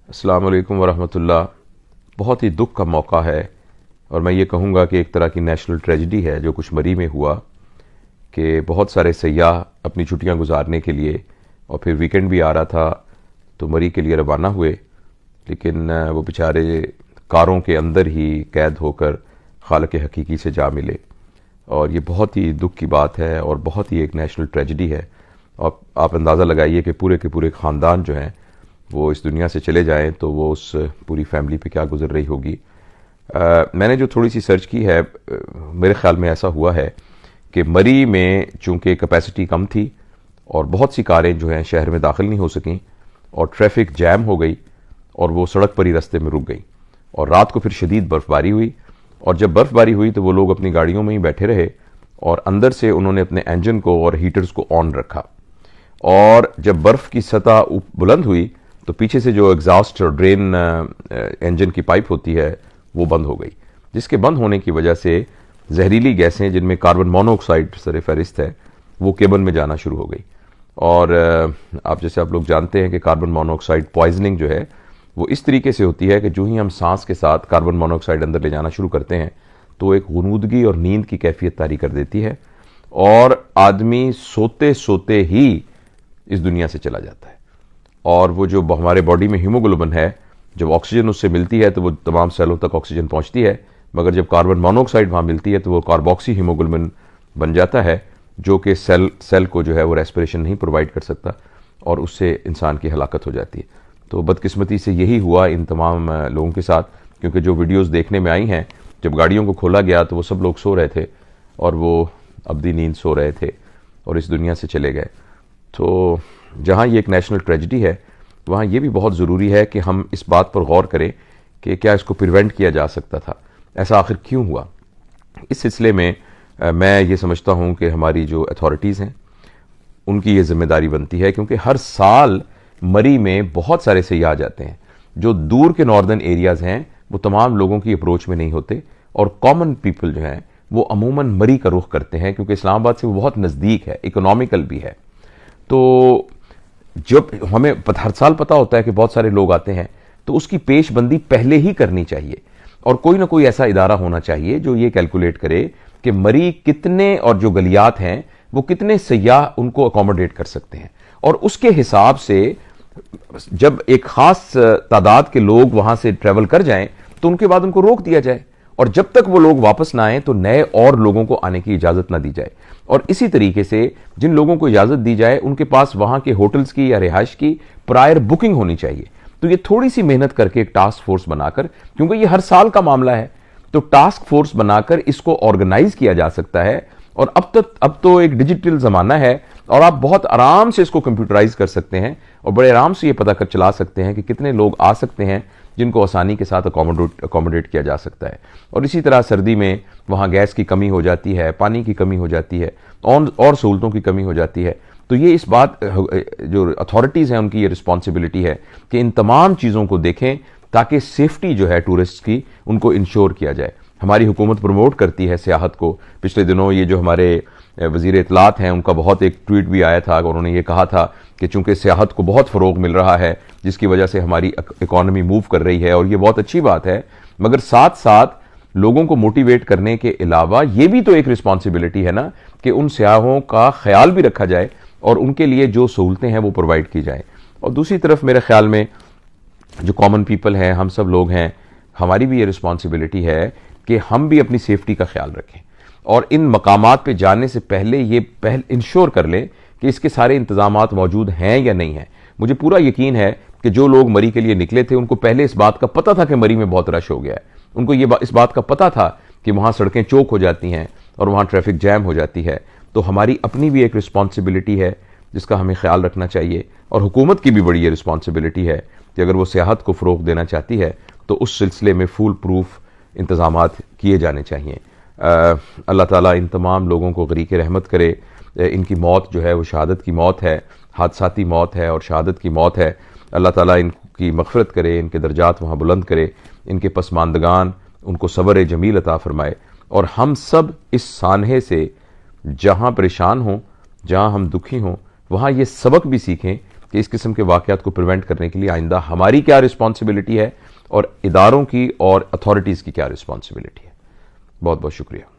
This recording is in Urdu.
السلام علیکم ورحمۃ اللہ۔ بہت ہی دکھ کا موقع ہے اور میں یہ کہوں گا کہ ایک طرح کی نیشنل ٹریجڈی ہے جو کچھ مری میں ہوا کہ بہت سارے سیاح اپنی چھٹیاں گزارنے کے لیے اور پھر ویکنڈ بھی آ رہا تھا تو مری کے لیے روانہ ہوئے، لیکن وہ بیچارے کاروں کے اندر ہی قید ہو کر خالق حقیقی سے جا ملے، اور یہ بہت ہی دکھ کی بات ہے اور بہت ہی ایک نیشنل ٹریجڈی ہے۔ اور آپ اندازہ لگائیے کہ پورے کے پورے خاندان جو ہیں وہ اس دنیا سے چلے جائیں تو وہ اس پوری فیملی پہ کیا گزر رہی ہوگی۔ میں نے جو تھوڑی سی سرچ کی ہے، میرے خیال میں ایسا ہوا ہے کہ مری میں چونکہ کیپیسٹی کم تھی اور بہت سی کاریں جو ہیں شہر میں داخل نہیں ہو سکیں اور ٹریفک جیم ہو گئی اور وہ سڑک پر ہی رستے میں رک گئی، اور رات کو پھر شدید برف باری ہوئی، اور جب برف باری ہوئی تو وہ لوگ اپنی گاڑیوں میں ہی بیٹھے رہے اور اندر سے انہوں نے اپنے انجن کو اور ہیٹرز کو آن رکھا، اور جب برف کی سطح بلند ہوئی تو پیچھے سے جو ایگزاسٹ اور ڈرین انجن کی پائپ ہوتی ہے وہ بند ہو گئی، جس کے بند ہونے کی وجہ سے زہریلی گیسیں جن میں کاربن مونو آکسائڈ سر فہرست ہے وہ کیبن میں جانا شروع ہو گئی۔ اور آپ لوگ جانتے ہیں کہ کاربن مونو آکسائڈ پوائزننگ جو ہے وہ اس طریقے سے ہوتی ہے کہ جو ہی ہم سانس کے ساتھ کاربن مونو آکسائڈ اندر لے جانا شروع کرتے ہیں تو ایک غنودگی اور نیند کی کیفیت طاری کر دیتی ہے، اور آدمی سوتے سوتے ہی اس دنیا سے چلا جاتا ہے۔ اور وہ جو ہمارے باڈی میں ہیموگلوبن ہے، جب آکسیجن اس سے ملتی ہے تو وہ تمام سیلوں تک آکسیجن پہنچتی ہے، مگر جب کاربن مونو آکسائڈ وہاں ملتی ہے تو وہ کاربوکسی ہیموگلوبن بن جاتا ہے، جو کہ سیل کو جو ہے وہ ریسپریشن نہیں پرووائڈ کر سکتا، اور اس سے انسان کی ہلاکت ہو جاتی ہے۔ تو بدقسمتی سے یہی ہوا ان تمام لوگوں کے ساتھ، کیونکہ جو ویڈیوز دیکھنے میں آئی ہیں جب گاڑیوں کو کھولا گیا تو وہ سب لوگ سو رہے تھے اور وہ ابدی نیند سو رہے تھے اور اس دنیا سے چلے گئے۔ تو جہاں یہ ایک نیشنل ٹریجڈی ہے وہاں یہ بھی بہت ضروری ہے کہ ہم اس بات پر غور کریں کہ کیا اس کو پریونٹ کیا جا سکتا تھا، ایسا آخر کیوں ہوا۔ اس سلسلے میں میں یہ سمجھتا ہوں کہ ہماری جو اتھارٹیز ہیں ان کی یہ ذمہ داری بنتی ہے، کیونکہ ہر سال مری میں بہت سارے سیاح جاتے ہیں جو دور کے ناردرن ایریاز ہیں، وہ تمام لوگوں کی اپروچ میں نہیں ہوتے، اور کامن پیپل جو ہیں وہ عموماً مری کا رخ کرتے ہیں کیونکہ اسلام آباد سے وہ بہت نزدیک ہے، اکنامیکل بھی ہے۔ تو جب ہمیں ہر سال پتہ ہوتا ہے کہ بہت سارے لوگ آتے ہیں تو اس کی پیش بندی پہلے ہی کرنی چاہیے، اور کوئی نہ کوئی ایسا ادارہ ہونا چاہیے جو یہ کیلکولیٹ کرے کہ مری کتنے اور جو گلیات ہیں وہ کتنے سیاح ان کو اکوموڈیٹ کر سکتے ہیں، اور اس کے حساب سے جب ایک خاص تعداد کے لوگ وہاں سے ٹریول کر جائیں تو ان کے بعد ان کو روک دیا جائے، اور جب تک وہ لوگ واپس نہ آئیں تو نئے اور لوگوں کو آنے کی اجازت نہ دی جائے، اور اسی طریقے سے جن لوگوں کو اجازت دی جائے ان کے پاس وہاں کے ہوٹلز کی یا رہائش کی پرائر بکنگ ہونی چاہیے۔ تو یہ تھوڑی سی محنت کر کے ایک ٹاسک فورس بنا کر، کیونکہ یہ ہر سال کا معاملہ ہے، تو ٹاسک فورس بنا کر اس کو آرگنائز کیا جا سکتا ہے، اور اب تو ایک ڈیجیٹل زمانہ ہے اور آپ بہت آرام سے اس کو کمپیوٹرائز کر سکتے ہیں اور بڑے آرام سے یہ پتہ کر چلا سکتے ہیں کہ کتنے لوگ آ سکتے ہیں جن کو آسانی کے ساتھ اکوموڈیٹ کیا جا سکتا ہے۔ اور اسی طرح سردی میں وہاں گیس کی کمی ہو جاتی ہے، پانی کی کمی ہو جاتی ہے، اور سہولتوں کی کمی ہو جاتی ہے، تو یہ اس بات جو اتھارٹیز ہیں ان کی یہ رسپانسبلٹی ہے کہ ان تمام چیزوں کو دیکھیں تاکہ سیفٹی جو ہے ٹورسٹ کی ان کو انشور کیا جائے۔ ہماری حکومت پروموٹ کرتی ہے سیاحت کو۔ پچھلے دنوں یہ جو ہمارے وزیر اطلاعات ہیں ان کا بہت ایک ٹویٹ بھی آیا تھا، انہوں نے یہ کہا تھا کہ چونکہ سیاحت کو بہت فروغ مل رہا ہے جس کی وجہ سے ہماری اکانومی موو کر رہی ہے، اور یہ بہت اچھی بات ہے، مگر ساتھ ساتھ لوگوں کو موٹیویٹ کرنے کے علاوہ یہ بھی تو ایک رسپانسبلٹی ہے نا کہ ان سیاحوں کا خیال بھی رکھا جائے اور ان کے لیے جو سہولتیں ہیں وہ پرووائڈ کی جائیں۔ اور دوسری طرف میرے خیال میں جو کامن پیپل ہیں، ہم سب لوگ ہیں، ہماری بھی یہ رسپانسبلٹی ہے کہ ہم بھی اپنی سیفٹی کا خیال رکھیں، اور ان مقامات پہ جانے سے پہلے یہ انشور کر لیں کہ اس کے سارے انتظامات موجود ہیں یا نہیں ہیں۔ مجھے پورا یقین ہے کہ جو لوگ مری کے لیے نکلے تھے ان کو پہلے اس بات کا پتہ تھا کہ مری میں بہت رش ہو گیا ہے، ان کو اس بات کا پتہ تھا کہ وہاں سڑکیں چوک ہو جاتی ہیں اور وہاں ٹریفک جیم ہو جاتی ہے۔ تو ہماری اپنی بھی ایک رسپانسبلٹی ہے جس کا ہمیں خیال رکھنا چاہیے، اور حکومت کی بھی بڑی یہ رسپانسبلٹی ہے کہ اگر وہ سیاحت کو فروغ دینا چاہتی ہے تو اس سلسلے میں فول پروف انتظامات کیے جانے چاہیے۔ اللہ تعالیٰ ان تمام لوگوں کو غریق رحمت کرے۔ ان کی موت جو ہے وہ شہادت کی موت ہے، حادثاتی موت ہے اور شہادت کی موت ہے۔ اللہ تعالیٰ ان کی مغفرت کرے، ان کے درجات وہاں بلند کرے، ان کے پسماندگان ان کو صبر جمیل عطا فرمائے، اور ہم سب اس سانحے سے جہاں پریشان ہوں، جہاں ہم دکھی ہوں، وہاں یہ سبق بھی سیکھیں کہ اس قسم کے واقعات کو پریونٹ کرنے کے لیے آئندہ ہماری کیا رسپانسبلٹی ہے اور اداروں کی اور اتھارٹیز کی کیا رسپانسبلٹی ہے. بہت بہت شکریہ.